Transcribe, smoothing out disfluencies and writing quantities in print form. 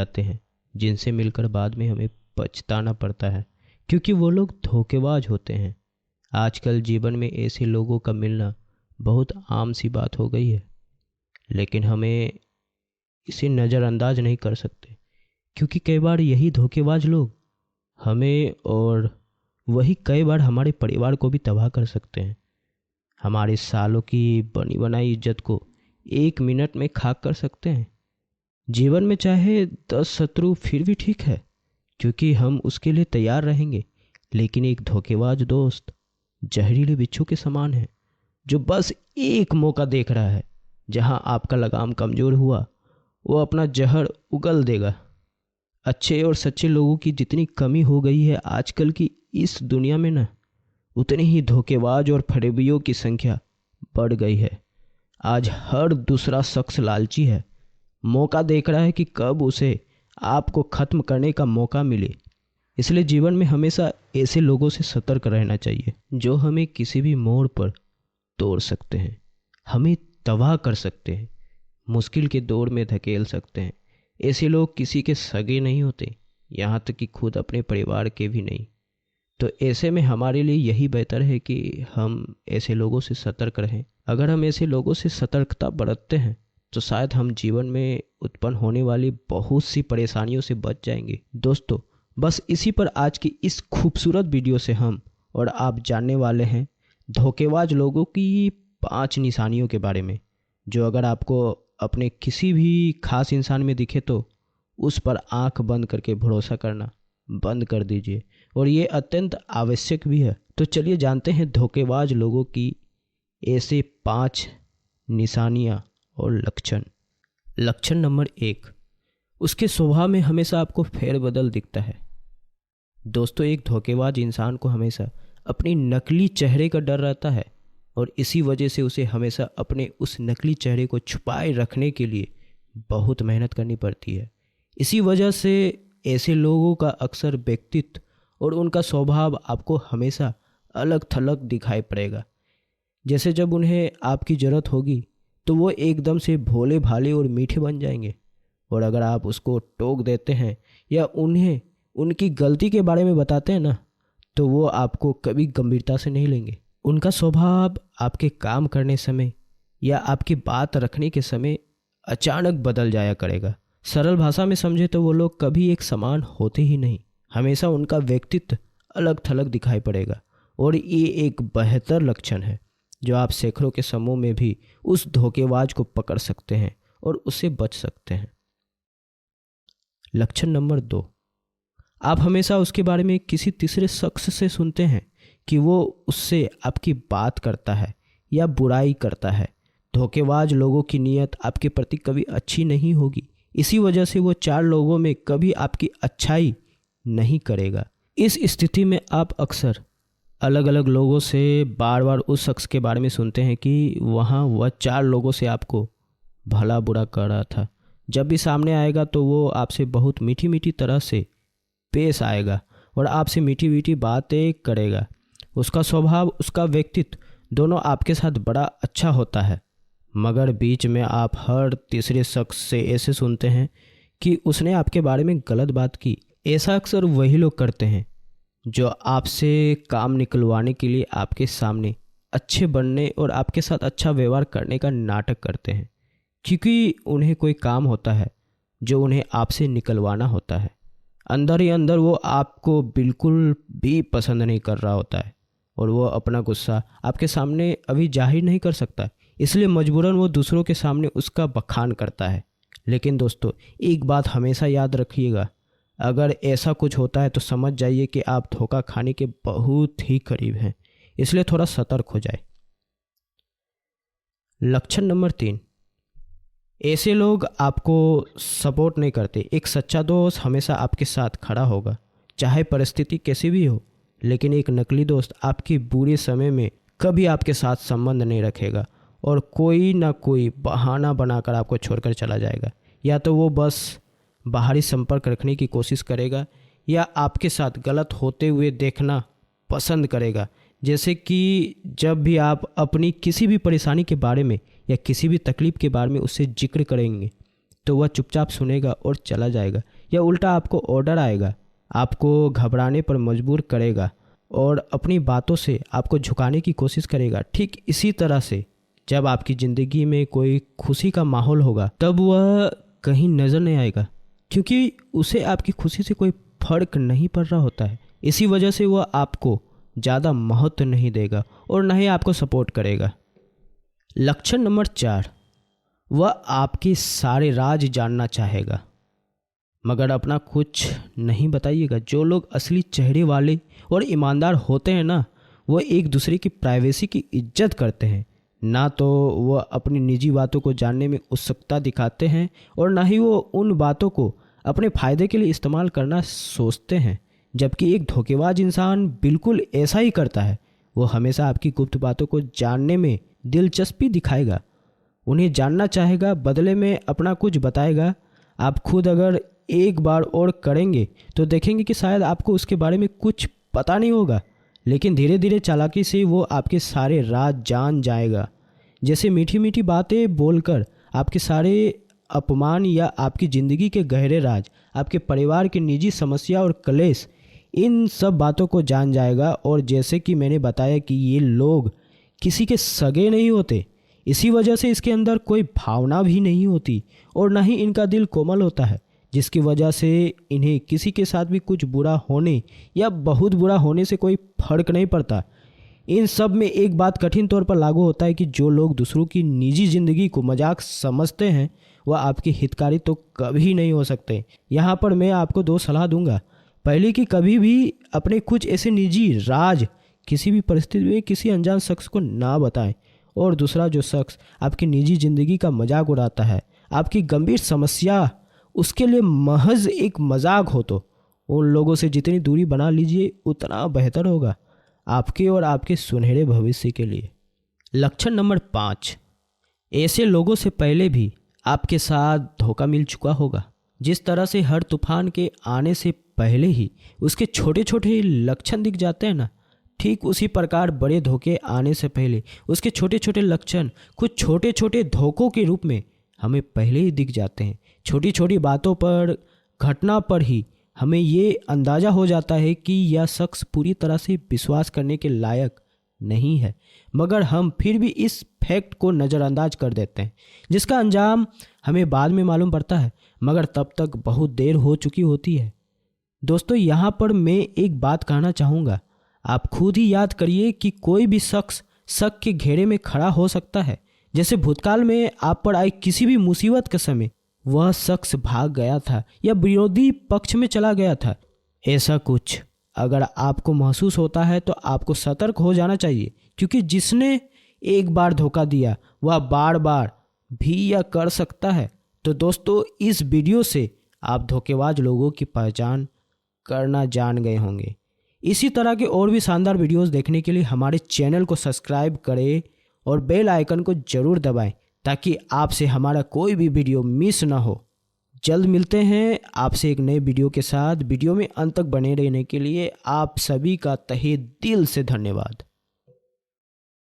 जाते हैं जिनसे मिलकर बाद में हमें पछताना पड़ता है, क्योंकि वो लोग धोखेबाज होते हैं। आजकल जीवन में ऐसे लोगों का मिलना बहुत आम सी बात हो गई है, लेकिन हमें इसे नज़रअंदाज नहीं कर सकते, क्योंकि कई बार यही धोखेबाज लोग हमें और वही कई बार हमारे परिवार को भी तबाह कर सकते हैं। हमारे सालों की बनी बनाई इज्जत को 1 मिनट में खाक कर सकते हैं। जीवन में चाहे 10 शत्रु फिर भी ठीक है, क्योंकि हम उसके लिए तैयार रहेंगे, लेकिन एक धोखेबाज दोस्त जहरीले बिच्छू के समान है, जो बस एक मौका देख रहा है। जहां आपका लगाम कमज़ोर हुआ, वो अपना जहर उगल देगा। अच्छे और सच्चे लोगों की जितनी कमी हो गई है आजकल की इस दुनिया में ना, उतनी ही धोखेबाज और फरेबियों की संख्या बढ़ गई है। आज हर दूसरा शख्स लालची है, मौका देख रहा है कि कब उसे आपको ख़त्म करने का मौका मिले। इसलिए जीवन में हमेशा ऐसे लोगों से सतर्क रहना चाहिए, जो हमें किसी भी मोड़ पर तोड़ सकते हैं, हमें तबाह कर सकते हैं, मुश्किल के दौर में धकेल सकते हैं। ऐसे लोग किसी के सगे नहीं होते, यहाँ तक कि खुद अपने परिवार के भी नहीं। तो ऐसे में हमारे लिए यही बेहतर है कि हम ऐसे लोगों से सतर्क रहें। अगर हम ऐसे लोगों से सतर्कता बरतते हैं तो शायद हम जीवन में उत्पन्न होने वाली बहुत सी परेशानियों से बच जाएंगे। दोस्तों, बस इसी पर आज की इस खूबसूरत वीडियो से हम और आप जानने वाले हैं धोखेबाज लोगों की 5 निशानियों के बारे में, जो अगर आपको अपने किसी भी खास इंसान में दिखे तो उस पर आंख बंद करके भरोसा करना बंद कर दीजिए, और ये अत्यंत आवश्यक भी है। तो चलिए जानते हैं धोखेबाज लोगों की ऐसे 5 निशानियाँ और लक्षण। लक्षण नंबर 1, उसके स्वभाव में हमेशा आपको फेरबदल दिखता है। दोस्तों, एक धोखेबाज इंसान को हमेशा अपनी नकली चेहरे का डर रहता है, और इसी वजह से उसे हमेशा अपने उस नकली चेहरे को छुपाए रखने के लिए बहुत मेहनत करनी पड़ती है। इसी वजह से ऐसे लोगों का अक्सर व्यक्तित्व और उनका स्वभाव आपको हमेशा अलग थलग दिखाई पड़ेगा। जैसे जब उन्हें आपकी ज़रूरत होगी तो वो एकदम से भोले भाले और मीठे बन जाएंगे, और अगर आप उसको टोक देते हैं या उन्हें उनकी गलती के बारे में बताते हैं ना, तो वो आपको कभी गंभीरता से नहीं लेंगे। उनका स्वभाव आपके काम करने समय या आपकी बात रखने के समय अचानक बदल जाया करेगा। सरल भाषा में समझे तो वो लोग कभी एक समान होते ही नहीं, हमेशा उनका व्यक्तित्व अलग थलग दिखाई पड़ेगा, और ये एक बेहतर लक्षण है जो आप सैकड़ों के समूह में भी उस धोखेबाज को पकड़ सकते हैं और उससे बच सकते हैं। लक्षण नंबर 2, आप हमेशा उसके बारे में किसी तीसरे शख्स से सुनते हैं कि वो उससे आपकी बात करता है या बुराई करता है। धोखेबाज लोगों की नीयत आपके प्रति कभी अच्छी नहीं होगी, इसी वजह से वो 4 लोगों में कभी आपकी अच्छाई नहीं करेगा। इस स्थिति में आप अक्सर अलग अलग लोगों से बार बार उस शख्स के बारे में सुनते हैं कि वह 4 लोगों से आपको भला बुरा कर रहा था। जब भी सामने आएगा तो वो आपसे बहुत मीठी मीठी तरह से पेश आएगा और आपसे मीठी मीठी बातें करेगा। उसका स्वभाव, उसका व्यक्तित्व दोनों आपके साथ बड़ा अच्छा होता है, मगर बीच में आप हर तीसरे शख्स से ऐसे सुनते हैं कि उसने आपके बारे में गलत बात की। ऐसा अक्सर वही लोग करते हैं जो आपसे काम निकलवाने के लिए आपके सामने अच्छे बनने और आपके साथ अच्छा व्यवहार करने का नाटक करते हैं, क्योंकि उन्हें कोई काम होता है जो उन्हें आपसे निकलवाना होता है। अंदर ही अंदर वो आपको बिल्कुल भी पसंद नहीं कर रहा होता है, और वो अपना गुस्सा आपके सामने अभी जाहिर नहीं कर सकता, इसलिए मजबूरन वो दूसरों के सामने उसका बखान करता है। लेकिन दोस्तों, एक बात हमेशा याद रखिएगा, अगर ऐसा कुछ होता है तो समझ जाइए कि आप धोखा खाने के बहुत ही करीब हैं, इसलिए थोड़ा सतर्क हो जाए। लक्षण नंबर 3, ऐसे लोग आपको सपोर्ट नहीं करते। एक सच्चा दोस्त हमेशा आपके साथ खड़ा होगा, चाहे परिस्थिति कैसी भी हो, लेकिन एक नकली दोस्त आपके बुरे समय में कभी आपके साथ संबंध नहीं रखेगा और कोई ना कोई बहाना बनाकर आपको छोड़कर चला जाएगा। या तो वो बस बाहरी संपर्क रखने की कोशिश करेगा या आपके साथ गलत होते हुए देखना पसंद करेगा। जैसे कि जब भी आप अपनी किसी भी परेशानी के बारे में या किसी भी तकलीफ़ के बारे में उससे जिक्र करेंगे तो वह चुपचाप सुनेगा और चला जाएगा, या उल्टा आपको ऑर्डर आएगा, आपको घबराने पर मजबूर करेगा और अपनी बातों से आपको झुकाने की कोशिश करेगा। ठीक इसी तरह से जब आपकी ज़िंदगी में कोई खुशी का माहौल होगा तब वह कहीं नज़र नहीं आएगा, क्योंकि उसे आपकी खुशी से कोई फर्क नहीं पड़ रहा होता है। इसी वजह से वह आपको ज़्यादा महत्व नहीं देगा और न ही आपको सपोर्ट करेगा। लक्षण नंबर 4, वह आपके सारे राज जानना चाहेगा मगर अपना कुछ नहीं बताइएगा। जो लोग असली चेहरे वाले और ईमानदार होते हैं ना, वो एक दूसरे की प्राइवेसी की इज्जत करते हैं। ना तो वह अपनी निजी बातों को जानने में उत्सुकता दिखाते हैं और ना ही वो उन बातों को अपने फ़ायदे के लिए इस्तेमाल करना सोचते हैं। जबकि एक धोखेबाज इंसान बिल्कुल ऐसा ही करता है। वो हमेशा आपकी गुप्त बातों को जानने में दिलचस्पी दिखाएगा, उन्हें जानना चाहेगा, बदले में अपना कुछ बताएगा। आप खुद अगर एक बार और करेंगे तो देखेंगे कि शायद आपको उसके बारे में कुछ पता नहीं होगा, लेकिन धीरे धीरे चालाकी से वो आपके सारे राज जान जाएगा। जैसे मीठी मीठी बातें बोलकर आपके सारे अपमान या आपकी ज़िंदगी के गहरे राज, आपके परिवार की निजी समस्या और क्लेश, इन सब बातों को जान जाएगा। और जैसे कि मैंने बताया कि ये लोग किसी के सगे नहीं होते, इसी वजह से इसके अंदर कोई भावना भी नहीं होती और ना ही इनका दिल कोमल होता है, जिसकी वजह से इन्हें किसी के साथ भी कुछ बुरा होने या बहुत बुरा होने से कोई फर्क नहीं पड़ता। इन सब में एक बात कठिन तौर पर लागू होता है कि जो लोग दूसरों की निजी ज़िंदगी को मजाक समझते हैं वह आपके हितकारी तो कभी नहीं हो सकते। यहाँ पर मैं आपको 2 सलाह दूंगा। पहली कि कभी भी अपने कुछ ऐसे निजी राज किसी भी परिस्थिति में किसी अनजान शख्स को ना बताएं। और दूसरा, जो शख्स आपकी निजी ज़िंदगी का मजाक उड़ाता है, आपकी गंभीर समस्या उसके लिए महज एक मजाक हो, तो उन लोगों से जितनी दूरी बना लीजिए उतना बेहतर होगा आपके और आपके सुनहरे भविष्य के लिए। लक्षण नंबर 5, ऐसे लोगों से पहले भी आपके साथ धोखा मिल चुका होगा। जिस तरह से हर तूफान के आने से पहले ही उसके छोटे छोटे लक्षण दिख जाते हैं ना, ठीक उसी प्रकार बड़े धोखे आने से पहले उसके छोटे छोटे लक्षण कुछ छोटे छोटे धोखों के रूप में हमें पहले ही दिख जाते हैं। छोटी छोटी बातों पर, घटना पर ही हमें ये अंदाज़ा हो जाता है कि यह शख्स पूरी तरह से विश्वास करने के लायक नहीं है, मगर हम फिर भी इस फैक्ट को नज़रअंदाज कर देते हैं, जिसका अंजाम हमें बाद में मालूम पड़ता है, मगर तब तक बहुत देर हो चुकी होती है। दोस्तों, यहाँ पर मैं एक बात कहना चाहूँगा। आप खुद ही याद करिए कि कोई भी शख्स शक के घेरे में खड़ा हो सकता है। जैसे भूतकाल में आप पर आई किसी भी मुसीबत के समय वह शख्स भाग गया था या विरोधी पक्ष में चला गया था। ऐसा कुछ अगर आपको महसूस होता है तो आपको सतर्क हो जाना चाहिए, क्योंकि जिसने एक बार धोखा दिया वह बार बार भी यह कर सकता है। तो दोस्तों, इस वीडियो से आप धोखेबाज लोगों की पहचान करना जान गए होंगे। इसी तरह के और भी शानदार वीडियोस देखने के लिए हमारे चैनल को सब्सक्राइब करें और बेल आइकन को ज़रूर दबाएं, ताकि आपसे हमारा कोई भी वीडियो मिस ना हो। जल्द मिलते हैं आपसे एक नए वीडियो के साथ। वीडियो में अंत तक बने रहने के लिए आप सभी का तहे दिल से धन्यवाद।